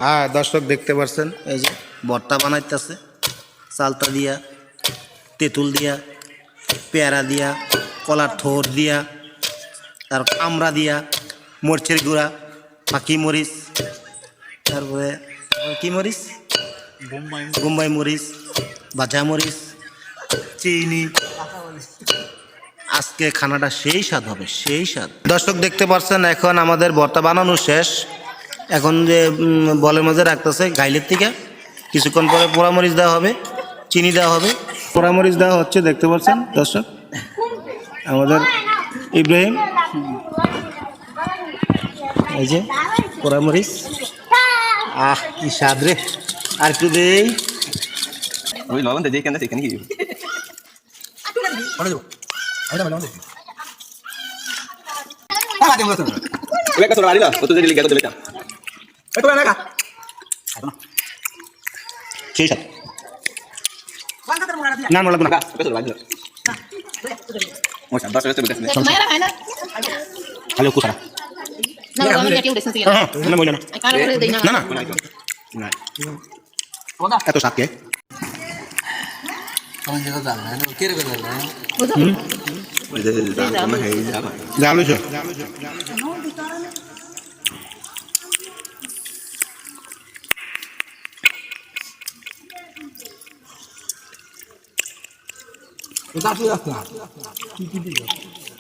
হ্যাঁ দর্শক দেখতে পাচ্ছেন এই যে ভর্তা বানাইতেছে চালতা দিয়া, তেঁতুল দিয়া, পেয়ারা দিয়া, কলার থোর দিয়া, তার আমড়া দিয়া, মরিচের গুঁড়া, পাখি মরিচ, তারপরে কি মরিচ, বোম্বাই মরিচ, ভাজা মরিচ, চিনি। আজকে খানাটা সেই স্বাদ হবে, সেই স্বাদ। দর্শক দেখতে পাচ্ছেন এখন আমাদের ভর্তা বানানো শেষ। এখন যে বলের মাঝে রাখতেছে গাইলের থেকে কিছুক্ষণ পরে পোড়ামরিচ দেওয়া হবে, চিনি দেওয়া হবে, পোড়ামরিচ দেওয়া হচ্ছে। দেখতে পাচ্ছেন দর্শক আমাদের ইব্রাহিম, এই যে পোড়ামরিচ। কি স্বাদ রে, আর একটু দেই। ওই লবণ দিয়ে কেন সেখানে কি সেই স্বাদ না লাগবে না। হ্যালো কুসারা এত স্বাদ কে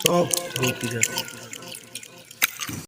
সব